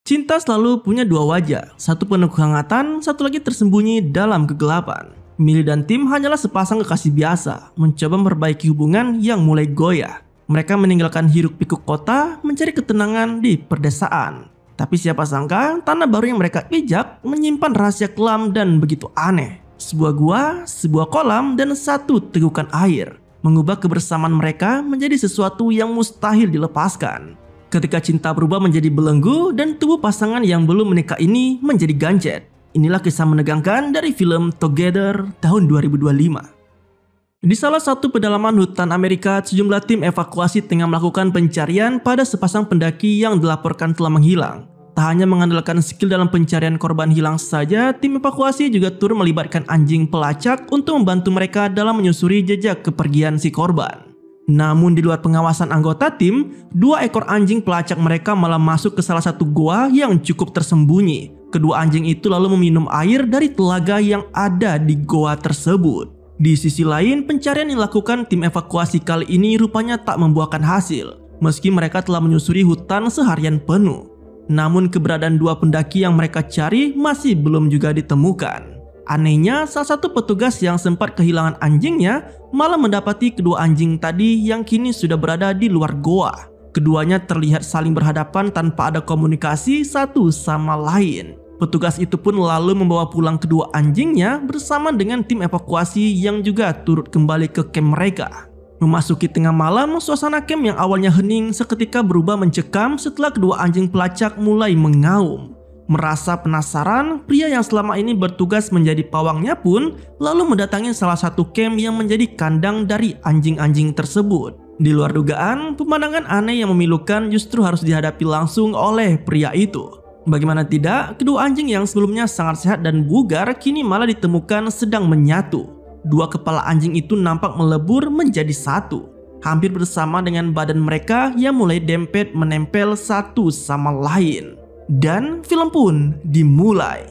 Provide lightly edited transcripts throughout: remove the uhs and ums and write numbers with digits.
Cinta selalu punya dua wajah, satu penuh kehangatan, satu lagi tersembunyi dalam kegelapan. Millie dan Tim hanyalah sepasang kekasih biasa, mencoba memperbaiki hubungan yang mulai goyah. Mereka meninggalkan hiruk pikuk kota, mencari ketenangan di perdesaan. Tapi siapa sangka, tanah baru yang mereka pijak menyimpan rahasia kelam dan begitu aneh. Sebuah gua, sebuah kolam, dan satu tegukan air. Mengubah kebersamaan mereka menjadi sesuatu yang mustahil dilepaskan. Ketika cinta berubah menjadi belenggu dan tubuh pasangan yang belum menikah ini menjadi ganjet. Inilah kisah menegangkan dari film Together tahun 2025. Di salah satu pedalaman hutan Amerika, sejumlah tim evakuasi tengah melakukan pencarian pada sepasang pendaki yang dilaporkan telah menghilang. Tak hanya mengandalkan skill dalam pencarian korban hilang saja, tim evakuasi juga turut melibatkan anjing pelacak untuk membantu mereka dalam menyusuri jejak kepergian si korban. Namun di luar pengawasan anggota tim, 2 ekor anjing pelacak mereka malah masuk ke salah satu goa yang cukup tersembunyi. Kedua anjing itu lalu meminum air dari telaga yang ada di goa tersebut. Di sisi lain, pencarian yang dilakukan tim evakuasi kali ini rupanya tak membuahkan hasil, meski mereka telah menyusuri hutan seharian penuh. Namun keberadaan 2 pendaki yang mereka cari masih belum juga ditemukan. Anehnya, salah satu petugas yang sempat kehilangan anjingnya malah mendapati kedua anjing tadi yang kini sudah berada di luar goa. Keduanya terlihat saling berhadapan tanpa ada komunikasi satu sama lain. Petugas itu pun lalu membawa pulang kedua anjingnya bersama dengan tim evakuasi yang juga turut kembali ke camp mereka. Memasuki tengah malam, suasana camp yang awalnya hening seketika berubah mencekam setelah kedua anjing pelacak mulai mengaum. Merasa penasaran, pria yang selama ini bertugas menjadi pawangnya pun lalu mendatangi salah satu camp yang menjadi kandang dari anjing-anjing tersebut. Di luar dugaan, pemandangan aneh yang memilukan justru harus dihadapi langsung oleh pria itu. Bagaimana tidak, kedua anjing yang sebelumnya sangat sehat dan bugar kini malah ditemukan sedang menyatu. 2 kepala anjing itu nampak melebur menjadi satu, hampir bersama dengan badan mereka yang mulai dempet menempel satu sama lain. Dan film pun dimulai.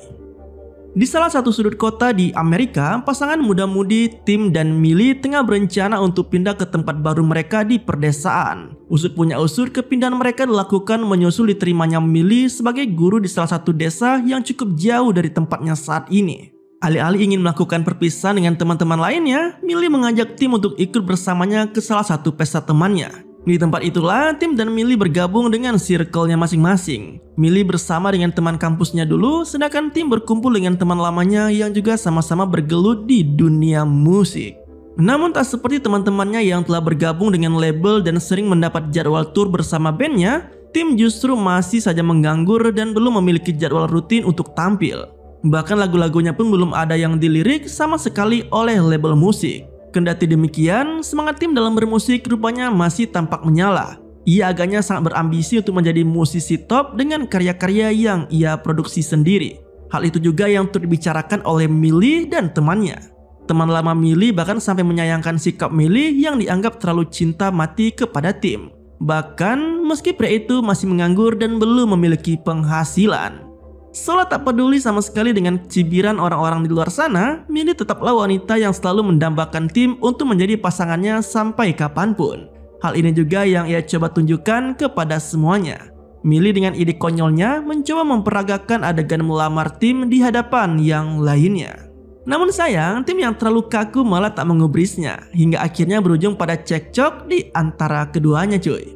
Di salah satu sudut kota di Amerika, pasangan muda-mudi Tim dan Millie tengah berencana untuk pindah ke tempat baru mereka di perdesaan. Usut punya usut, kepindahan mereka dilakukan menyusul diterimanya Millie sebagai guru di salah satu desa yang cukup jauh dari tempatnya saat ini. Alih-alih ingin melakukan perpisahan dengan teman-teman lainnya, Millie mengajak Tim untuk ikut bersamanya ke salah satu pesta temannya. Di tempat itulah Tim dan Millie bergabung dengan circle-nya masing-masing. Millie bersama dengan teman kampusnya dulu, sedangkan Tim berkumpul dengan teman lamanya yang juga sama-sama bergelut di dunia musik. Namun tak seperti teman-temannya yang telah bergabung dengan label dan sering mendapat jadwal tour bersama bandnya, Tim justru masih saja menganggur dan belum memiliki jadwal rutin untuk tampil. Bahkan lagu-lagunya pun belum ada yang dilirik sama sekali oleh label musik. Kendati demikian, semangat Tim dalam bermusik rupanya masih tampak menyala. Ia agaknya sangat berambisi untuk menjadi musisi top dengan karya-karya yang ia produksi sendiri. Hal itu juga yang turut dibicarakan oleh Millie dan temannya. Teman lama Millie bahkan sampai menyayangkan sikap Millie yang dianggap terlalu cinta mati kepada Tim. Bahkan meski pria itu masih menganggur dan belum memiliki penghasilan. Seolah tak peduli sama sekali dengan cibiran orang-orang di luar sana, Millie tetaplah wanita yang selalu mendambakan Tim untuk menjadi pasangannya sampai kapanpun. Hal ini juga yang ia coba tunjukkan kepada semuanya. Millie dengan ide konyolnya mencoba memperagakan adegan melamar Tim di hadapan yang lainnya. Namun sayang, Tim yang terlalu kaku malah tak mengubrisnya, hingga akhirnya berujung pada cekcok di antara keduanya cuy.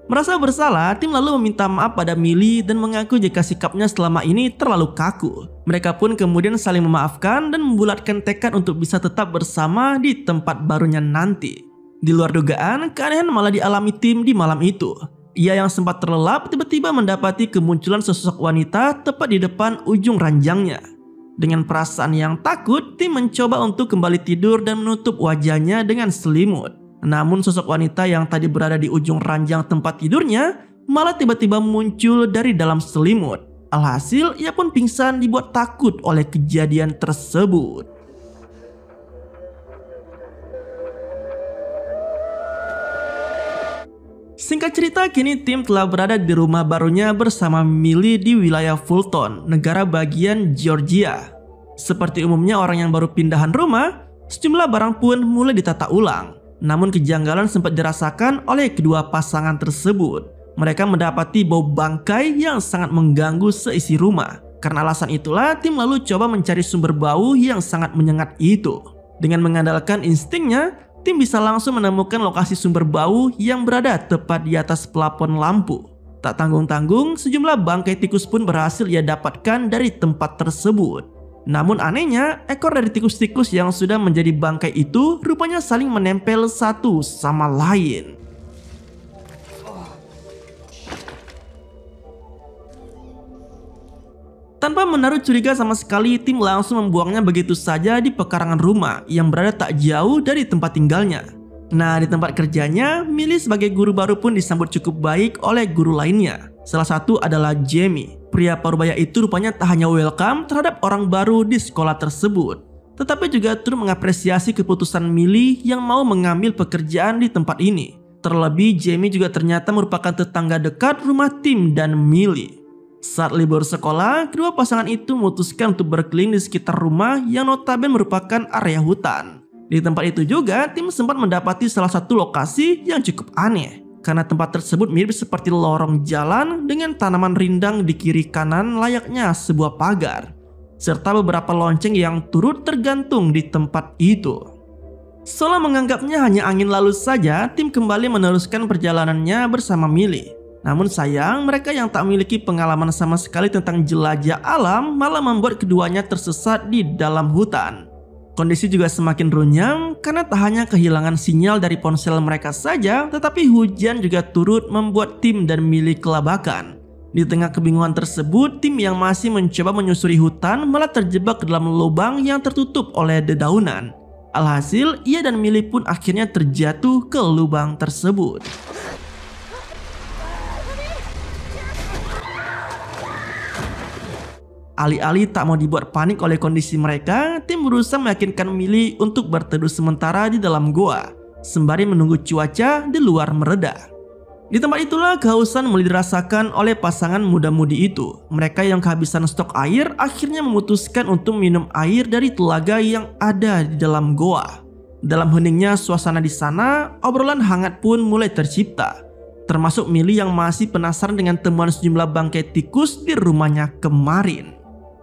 Merasa bersalah, Tim lalu meminta maaf pada Millie dan mengaku jika sikapnya selama ini terlalu kaku. Mereka pun kemudian saling memaafkan dan membulatkan tekad untuk bisa tetap bersama di tempat barunya nanti. Di luar dugaan, keanehan malah dialami Tim di malam itu. Ia yang sempat terlelap tiba-tiba mendapati kemunculan sosok wanita tepat di depan ujung ranjangnya. Dengan perasaan yang takut, Tim mencoba untuk kembali tidur dan menutup wajahnya dengan selimut. Namun sosok wanita yang tadi berada di ujung ranjang tempat tidurnya malah tiba-tiba muncul dari dalam selimut. Alhasil ia pun pingsan dibuat takut oleh kejadian tersebut. Singkat cerita, kini Tim telah berada di rumah barunya bersama Millie di wilayah Fulton, negara bagian Georgia. Seperti umumnya orang yang baru pindahan rumah, sejumlah barang pun mulai ditata ulang. Namun kejanggalan sempat dirasakan oleh kedua pasangan tersebut. Mereka mendapati bau bangkai yang sangat mengganggu seisi rumah. Karena alasan itulah tim lalu coba mencari sumber bau yang sangat menyengat itu. Dengan mengandalkan instingnya, tim bisa langsung menemukan lokasi sumber bau yang berada tepat di atas pelapon lampu. Tak tanggung-tanggung, sejumlah bangkai tikus pun berhasil ia dapatkan dari tempat tersebut. Namun anehnya, ekor dari tikus-tikus yang sudah menjadi bangkai itu rupanya saling menempel satu sama lain. Tanpa menaruh curiga sama sekali, tim langsung membuangnya begitu saja di pekarangan rumah yang berada tak jauh dari tempat tinggalnya. Nah, di tempat kerjanya, Millie sebagai guru baru pun disambut cukup baik oleh guru lainnya. Salah satu adalah Jamie. Pria parubaya itu rupanya tak hanya welcome terhadap orang baru di sekolah tersebut, tetapi juga turut mengapresiasi keputusan Millie yang mau mengambil pekerjaan di tempat ini. Terlebih, Jamie juga ternyata merupakan tetangga dekat rumah Tim dan Millie. Saat libur sekolah, kedua pasangan itu memutuskan untuk berkeliling di sekitar rumah yang notabene merupakan area hutan. Di tempat itu juga, tim sempat mendapati salah satu lokasi yang cukup aneh. Karena tempat tersebut mirip seperti lorong jalan dengan tanaman rindang di kiri kanan layaknya sebuah pagar. Serta beberapa lonceng yang turut tergantung di tempat itu. Seolah menganggapnya hanya angin lalu saja, tim kembali meneruskan perjalanannya bersama Millie. Namun sayang, mereka yang tak memiliki pengalaman sama sekali tentang jelajah alam malah membuat keduanya tersesat di dalam hutan. Kondisi juga semakin runyam karena tak hanya kehilangan sinyal dari ponsel mereka saja, tetapi hujan juga turut membuat Tim dan Millie kelabakan. Di tengah kebingungan tersebut, Tim yang masih mencoba menyusuri hutan malah terjebak ke dalam lubang yang tertutup oleh dedaunan. Alhasil, ia dan Millie pun akhirnya terjatuh ke lubang tersebut. Alih-alih tak mau dibuat panik oleh kondisi mereka, tim berusaha meyakinkan Millie untuk berteduh sementara di dalam goa, sembari menunggu cuaca di luar mereda. Di tempat itulah kehausan mulai dirasakan oleh pasangan muda-mudi itu. Mereka yang kehabisan stok air akhirnya memutuskan untuk minum air dari telaga yang ada di dalam goa. Dalam heningnya suasana di sana, obrolan hangat pun mulai tercipta. Termasuk Millie yang masih penasaran dengan temuan sejumlah bangkai tikus di rumahnya kemarin.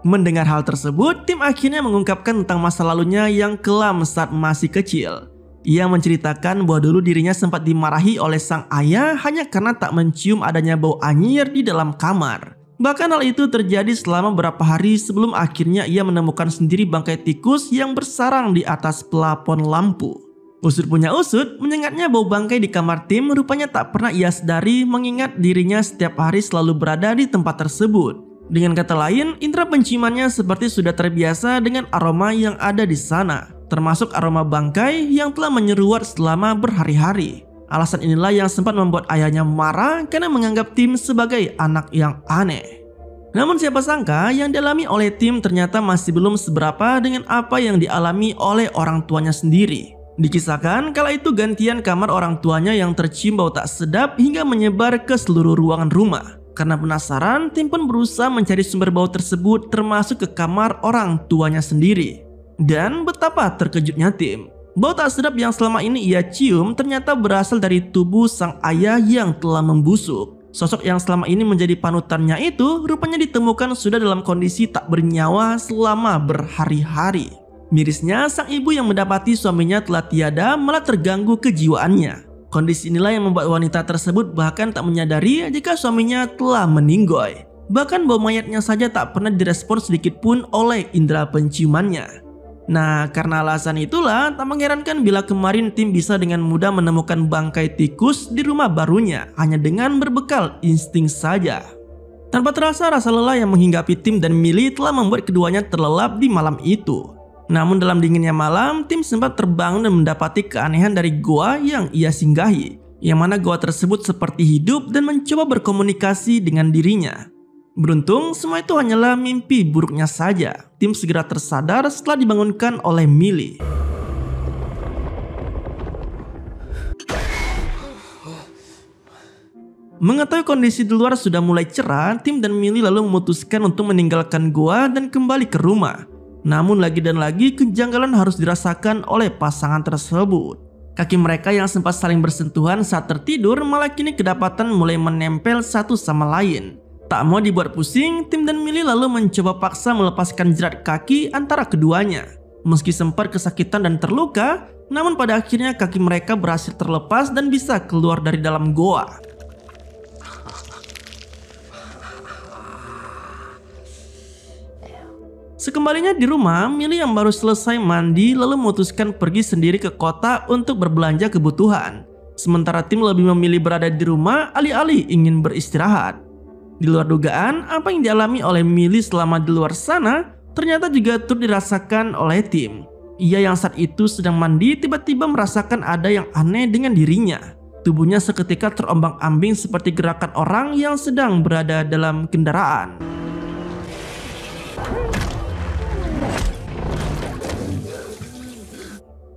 Mendengar hal tersebut, tim akhirnya mengungkapkan tentang masa lalunya yang kelam saat masih kecil. Ia menceritakan bahwa dulu dirinya sempat dimarahi oleh sang ayah hanya karena tak mencium adanya bau anyir di dalam kamar. Bahkan hal itu terjadi selama beberapa hari sebelum akhirnya ia menemukan sendiri bangkai tikus yang bersarang di atas pelapon lampu. Usut punya usut, menyengatnya bau bangkai di kamar tim rupanya tak pernah ia sadari mengingat dirinya setiap hari selalu berada di tempat tersebut. Dengan kata lain, indera penciumannya seperti sudah terbiasa dengan aroma yang ada di sana, termasuk aroma bangkai yang telah menyeruak selama berhari-hari. Alasan inilah yang sempat membuat ayahnya marah karena menganggap Tim sebagai anak yang aneh. Namun siapa sangka yang dialami oleh Tim ternyata masih belum seberapa dengan apa yang dialami oleh orang tuanya sendiri. Dikisahkan kala itu gantian kamar orang tuanya yang tercium bau tak sedap hingga menyebar ke seluruh ruangan rumah. Karena penasaran, Tim pun berusaha mencari sumber bau tersebut termasuk ke kamar orang tuanya sendiri. Dan betapa terkejutnya Tim. Bau tak sedap yang selama ini ia cium ternyata berasal dari tubuh sang ayah yang telah membusuk. Sosok yang selama ini menjadi panutannya itu rupanya ditemukan sudah dalam kondisi tak bernyawa selama berhari-hari. Mirisnya, sang ibu yang mendapati suaminya telah tiada malah terganggu kejiwaannya. Kondisi inilah yang membuat wanita tersebut bahkan tak menyadari jika suaminya telah meninggoy. Bahkan bau mayatnya saja tak pernah direspon sedikit pun oleh indera penciumannya. Nah, karena alasan itulah tak mengherankan bila kemarin Tim bisa dengan mudah menemukan bangkai tikus di rumah barunya hanya dengan berbekal insting saja. Tanpa terasa, rasa lelah yang menghinggapi Tim dan Millie telah membuat keduanya terlelap di malam itu. Namun dalam dinginnya malam, Tim sempat terbangun dan mendapati keanehan dari goa yang ia singgahi, yang mana goa tersebut seperti hidup dan mencoba berkomunikasi dengan dirinya. Beruntung, semua itu hanyalah mimpi buruknya saja. Tim segera tersadar setelah dibangunkan oleh Millie. Mengetahui kondisi di luar sudah mulai cerah, Tim dan Millie lalu memutuskan untuk meninggalkan goa dan kembali ke rumah. Namun lagi dan lagi kejanggalan harus dirasakan oleh pasangan tersebut. Kaki mereka yang sempat saling bersentuhan saat tertidur malah kini kedapatan mulai menempel satu sama lain. Tak mau dibuat pusing, Tim dan Millie lalu mencoba paksa melepaskan jerat kaki antara keduanya. Meski sempat kesakitan dan terluka, namun pada akhirnya kaki mereka berhasil terlepas dan bisa keluar dari dalam goa. Sekembalinya di rumah, Millie yang baru selesai mandi lalu memutuskan pergi sendiri ke kota untuk berbelanja kebutuhan. Sementara Tim lebih memilih berada di rumah alih-alih ingin beristirahat. Di luar dugaan, apa yang dialami oleh Millie selama di luar sana ternyata juga turut dirasakan oleh Tim. Ia yang saat itu sedang mandi tiba-tiba merasakan ada yang aneh dengan dirinya. Tubuhnya seketika terombang-ambing seperti gerakan orang yang sedang berada dalam kendaraan.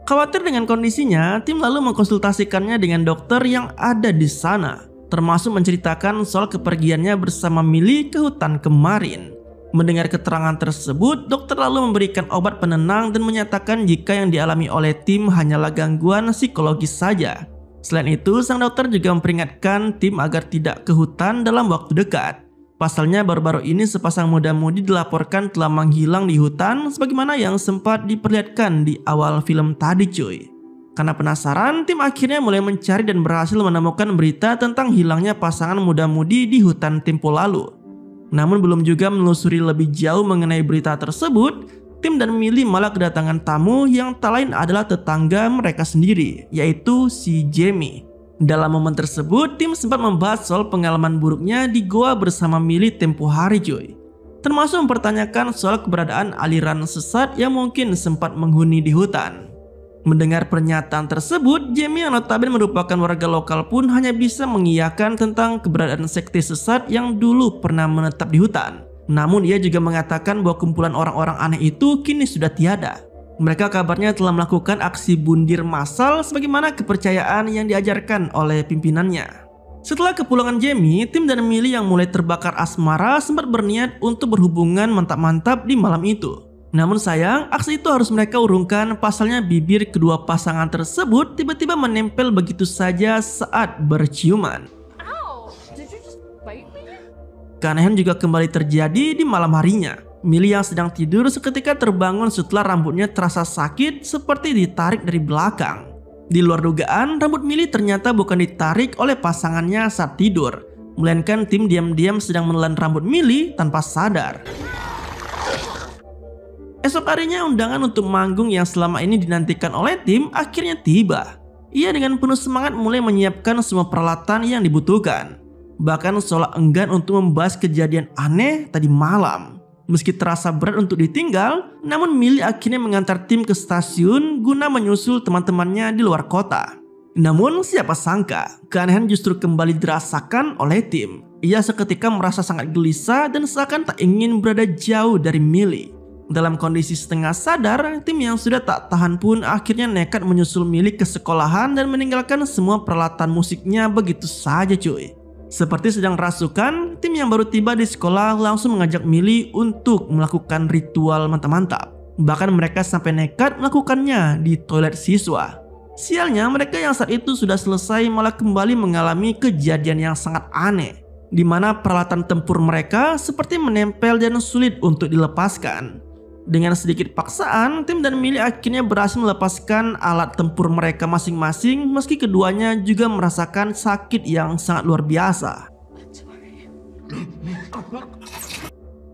Khawatir dengan kondisinya, Tim lalu mengkonsultasikannya dengan dokter yang ada di sana, termasuk menceritakan soal kepergiannya bersama Millie ke hutan kemarin. Mendengar keterangan tersebut, dokter lalu memberikan obat penenang dan menyatakan jika yang dialami oleh Tim hanyalah gangguan psikologis saja. Selain itu, sang dokter juga memperingatkan Tim agar tidak ke hutan dalam waktu dekat. Pasalnya baru-baru ini sepasang muda-mudi dilaporkan telah menghilang di hutan sebagaimana yang sempat diperlihatkan di awal film tadi cuy. Karena penasaran, Tim akhirnya mulai mencari dan berhasil menemukan berita tentang hilangnya pasangan muda-mudi di hutan tempo lalu. Namun belum juga menelusuri lebih jauh mengenai berita tersebut, Tim dan Millie malah kedatangan tamu yang tak lain adalah tetangga mereka sendiri, yaitu si Jamie. Dalam momen tersebut, Tim sempat membahas soal pengalaman buruknya di goa bersama Millie tempo hari cuy. Termasuk mempertanyakan soal keberadaan aliran sesat yang mungkin sempat menghuni di hutan. Mendengar pernyataan tersebut, Jamie yang notabene merupakan warga lokal pun hanya bisa mengiyakan tentang keberadaan sekte sesat yang dulu pernah menetap di hutan. Namun ia juga mengatakan bahwa kumpulan orang-orang aneh itu kini sudah tiada. Mereka kabarnya telah melakukan aksi bundir massal sebagaimana kepercayaan yang diajarkan oleh pimpinannya. Setelah kepulangan Jamie, Tim dan Millie yang mulai terbakar asmara sempat berniat untuk berhubungan mantap-mantap di malam itu. Namun sayang, aksi itu harus mereka urungkan pasalnya bibir kedua pasangan tersebut tiba-tiba menempel begitu saja saat berciuman. Keanehan juga kembali terjadi di malam harinya. Millie yang sedang tidur seketika terbangun setelah rambutnya terasa sakit seperti ditarik dari belakang. Di luar dugaan, rambut Millie ternyata bukan ditarik oleh pasangannya saat tidur, melainkan Tim diam-diam sedang menelan rambut Millie tanpa sadar. Esok harinya undangan untuk manggung yang selama ini dinantikan oleh Tim akhirnya tiba. Ia dengan penuh semangat mulai menyiapkan semua peralatan yang dibutuhkan. Bahkan seolah enggan untuk membahas kejadian aneh tadi malam. Meski terasa berat untuk ditinggal, namun Millie akhirnya mengantar Tim ke stasiun guna menyusul teman-temannya di luar kota. Namun siapa sangka, keanehan justru kembali dirasakan oleh Tim. Ia seketika merasa sangat gelisah dan seakan tak ingin berada jauh dari Millie. Dalam kondisi setengah sadar, Tim yang sudah tak tahan pun akhirnya nekat menyusul Millie ke sekolahan dan meninggalkan semua peralatan musiknya begitu saja cuy. Seperti sedang rasukan, Tim yang baru tiba di sekolah langsung mengajak Millie untuk melakukan ritual mantap-mantap. Bahkan mereka sampai nekat melakukannya di toilet siswa. Sialnya mereka yang saat itu sudah selesai malah kembali mengalami kejadian yang sangat aneh, di mana peralatan tempur mereka seperti menempel dan sulit untuk dilepaskan. Dengan sedikit paksaan, Tim dan Millie akhirnya berhasil melepaskan alat tempur mereka masing-masing meski keduanya juga merasakan sakit yang sangat luar biasa.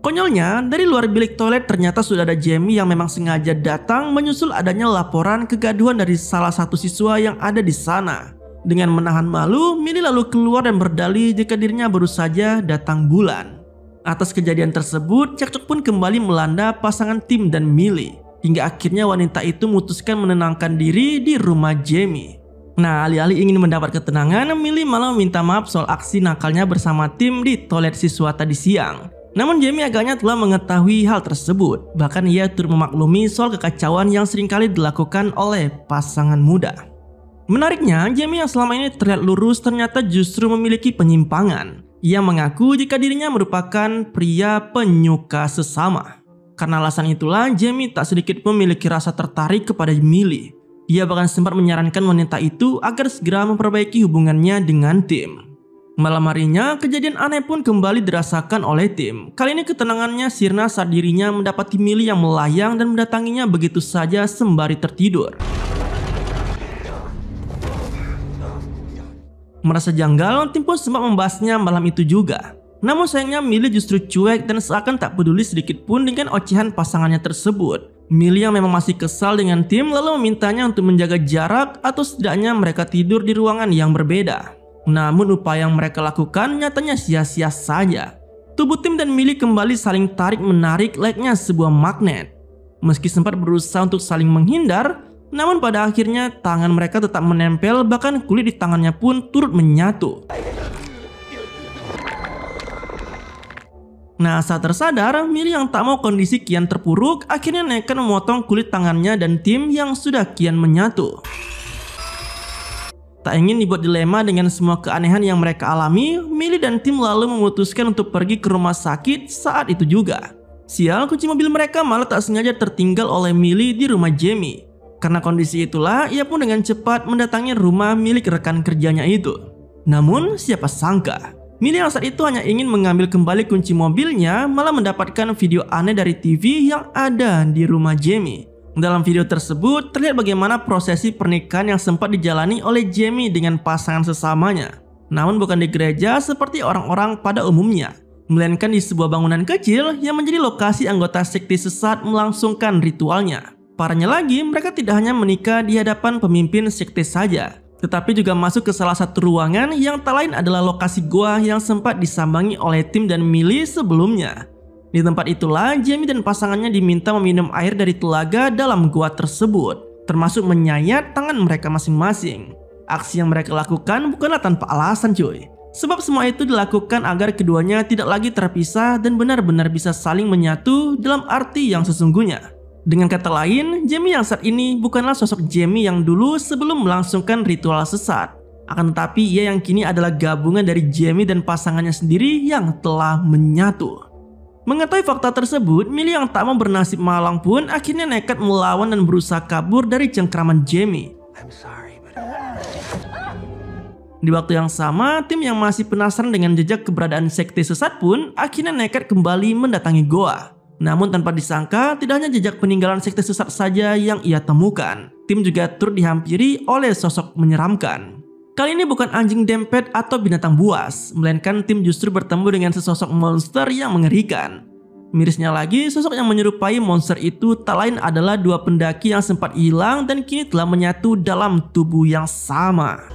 Konyolnya, dari luar bilik toilet ternyata sudah ada Jamie yang memang sengaja datang menyusul adanya laporan kegaduhan dari salah satu siswa yang ada di sana. Dengan menahan malu, Millie lalu keluar dan berdalih jika dirinya baru saja datang bulan. Atas kejadian tersebut, cekcok pun kembali melanda pasangan Tim dan Millie. Hingga akhirnya wanita itu memutuskan menenangkan diri di rumah Jamie. Nah, alih-alih ingin mendapat ketenangan, Millie malah meminta maaf soal aksi nakalnya bersama Tim di toilet siswa tadi siang. Namun Jamie agaknya telah mengetahui hal tersebut. Bahkan ia turut memaklumi soal kekacauan yang seringkali dilakukan oleh pasangan muda. Menariknya, Jamie yang selama ini terlihat lurus ternyata justru memiliki penyimpangan. Ia mengaku jika dirinya merupakan pria penyuka sesama. Karena alasan itulah, Jamie tak sedikit memiliki rasa tertarik kepada Millie. Ia bahkan sempat menyarankan wanita itu agar segera memperbaiki hubungannya dengan Tim. Malam harinya, kejadian aneh pun kembali dirasakan oleh Tim. Kali ini ketenangannya sirna saat dirinya mendapati Millie yang melayang dan mendatanginya begitu saja sembari tertidur. Merasa janggal, Tim pun sempat membahasnya malam itu juga. Namun sayangnya Millie justru cuek dan seakan tak peduli sedikit pun dengan ocehan pasangannya tersebut. Millie yang memang masih kesal dengan Tim lalu memintanya untuk menjaga jarak atau setidaknya mereka tidur di ruangan yang berbeda. Namun upaya yang mereka lakukan nyatanya sia-sia saja. Tubuh Tim dan Millie kembali saling tarik-menarik layaknya sebuah magnet. Meski sempat berusaha untuk saling menghindar, namun pada akhirnya tangan mereka tetap menempel, bahkan kulit di tangannya pun turut menyatu. Nah, saat tersadar, Millie yang tak mau kondisi kian terpuruk akhirnya nekat memotong kulit tangannya dan Tim yang sudah kian menyatu. Tak ingin dibuat dilema dengan semua keanehan yang mereka alami, Millie dan Tim lalu memutuskan untuk pergi ke rumah sakit saat itu juga. Sial, kunci mobil mereka malah tak sengaja tertinggal oleh Millie di rumah Jamie. Karena kondisi itulah, ia pun dengan cepat mendatangi rumah milik rekan kerjanya itu. Namun, siapa sangka, Millie yang saat itu hanya ingin mengambil kembali kunci mobilnya malah mendapatkan video aneh dari TV yang ada di rumah Jamie. Dalam video tersebut terlihat bagaimana prosesi pernikahan yang sempat dijalani oleh Jamie dengan pasangan sesamanya. Namun bukan di gereja seperti orang-orang pada umumnya, melainkan di sebuah bangunan kecil yang menjadi lokasi anggota sekte sesat melangsungkan ritualnya. Parahnya lagi, mereka tidak hanya menikah di hadapan pemimpin sekte saja, tetapi juga masuk ke salah satu ruangan yang tak lain adalah lokasi goa yang sempat disambangi oleh Tim dan Millie sebelumnya. Di tempat itulah Jamie dan pasangannya diminta meminum air dari telaga dalam goa tersebut, termasuk menyayat tangan mereka masing-masing. Aksi yang mereka lakukan bukanlah tanpa alasan cuy, sebab semua itu dilakukan agar keduanya tidak lagi terpisah dan benar-benar bisa saling menyatu dalam arti yang sesungguhnya. Dengan kata lain, Jamie yang saat ini bukanlah sosok Jamie yang dulu sebelum melangsungkan ritual sesat. Akan tetapi ia yang kini adalah gabungan dari Jamie dan pasangannya sendiri yang telah menyatu. Mengetahui fakta tersebut, Millie yang tak mau bernasib malang pun akhirnya nekat melawan dan berusaha kabur dari cengkraman Jamie. Di waktu yang sama, Tim yang masih penasaran dengan jejak keberadaan sekte sesat pun akhirnya nekat kembali mendatangi goa. Namun tanpa disangka, tidak hanya jejak peninggalan sekte sesat saja yang ia temukan. Tim juga turut dihampiri oleh sosok menyeramkan. Kali ini bukan anjing dempet atau binatang buas, melainkan Tim justru bertemu dengan sesosok monster yang mengerikan. Mirisnya lagi, sosok yang menyerupai monster itu tak lain adalah dua pendaki yang sempat hilang dan kini telah menyatu dalam tubuh yang sama.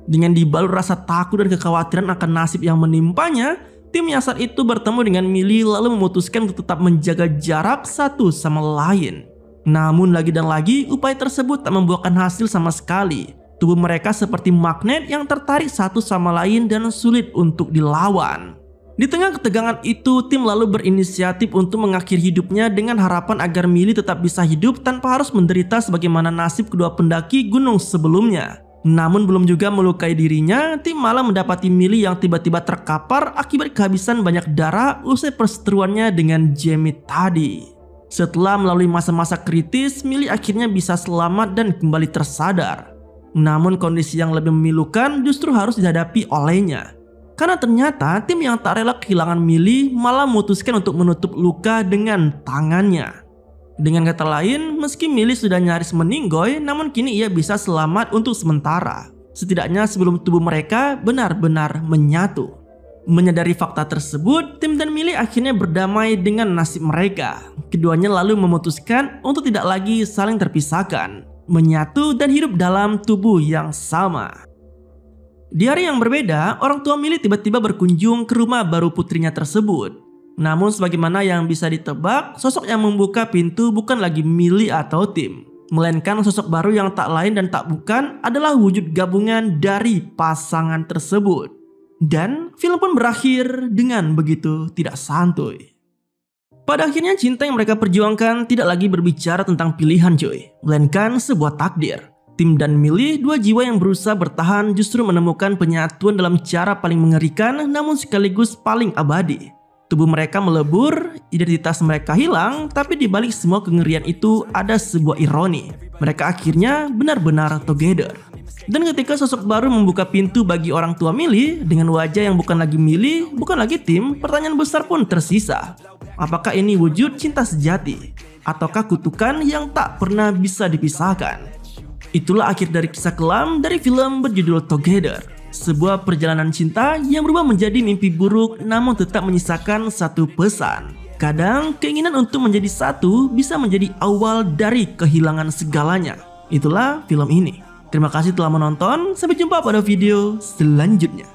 Dengan dibalut rasa takut dan kekhawatiran akan nasib yang menimpanya, Tim yang saat itu bertemu dengan Millie lalu memutuskan untuk tetap menjaga jarak satu sama lain. Namun lagi dan lagi, upaya tersebut tak membuahkan hasil sama sekali. Tubuh mereka seperti magnet yang tertarik satu sama lain dan sulit untuk dilawan. Di tengah ketegangan itu, Tim lalu berinisiatif untuk mengakhiri hidupnya dengan harapan agar Millie tetap bisa hidup tanpa harus menderita sebagaimana nasib kedua pendaki gunung sebelumnya. Namun belum juga melukai dirinya, Tim malah mendapati Millie yang tiba-tiba terkapar akibat kehabisan banyak darah usai perseteruannya dengan Jamie tadi. Setelah melalui masa-masa kritis, Millie akhirnya bisa selamat dan kembali tersadar. Namun kondisi yang lebih memilukan justru harus dihadapi olehnya. Karena ternyata Tim yang tak rela kehilangan Millie malah memutuskan untuk menutup luka dengan tangannya. Dengan kata lain, meski Millie sudah nyaris meninggoy, namun kini ia bisa selamat untuk sementara. Setidaknya sebelum tubuh mereka benar-benar menyatu. Menyadari fakta tersebut, Tim dan Millie akhirnya berdamai dengan nasib mereka. Keduanya lalu memutuskan untuk tidak lagi saling terpisahkan, menyatu dan hidup dalam tubuh yang sama. Di hari yang berbeda, orang tua Millie tiba-tiba berkunjung ke rumah baru putrinya tersebut. Namun sebagaimana yang bisa ditebak, sosok yang membuka pintu bukan lagi Millie atau Tim, melainkan sosok baru yang tak lain dan tak bukan adalah wujud gabungan dari pasangan tersebut. Dan film pun berakhir dengan begitu tidak santuy. Pada akhirnya cinta yang mereka perjuangkan tidak lagi berbicara tentang pilihan cuy, melainkan sebuah takdir. Tim dan Millie, dua jiwa yang berusaha bertahan, justru menemukan penyatuan dalam cara paling mengerikan namun sekaligus paling abadi. Tubuh mereka melebur, identitas mereka hilang, tapi di balik semua kengerian itu ada sebuah ironi. Mereka akhirnya benar-benar together. Dan ketika sosok baru membuka pintu bagi orang tua Millie dengan wajah yang bukan lagi Millie, bukan lagi Tim, pertanyaan besar pun tersisa. Apakah ini wujud cinta sejati? Ataukah kutukan yang tak pernah bisa dipisahkan? Itulah akhir dari kisah kelam dari film berjudul Together. Sebuah perjalanan cinta yang berubah menjadi mimpi buruk namun tetap menyisakan satu pesan. Kadang keinginan untuk menjadi satu bisa menjadi awal dari kehilangan segalanya. Itulah film ini. Terima kasih telah menonton, sampai jumpa pada video selanjutnya.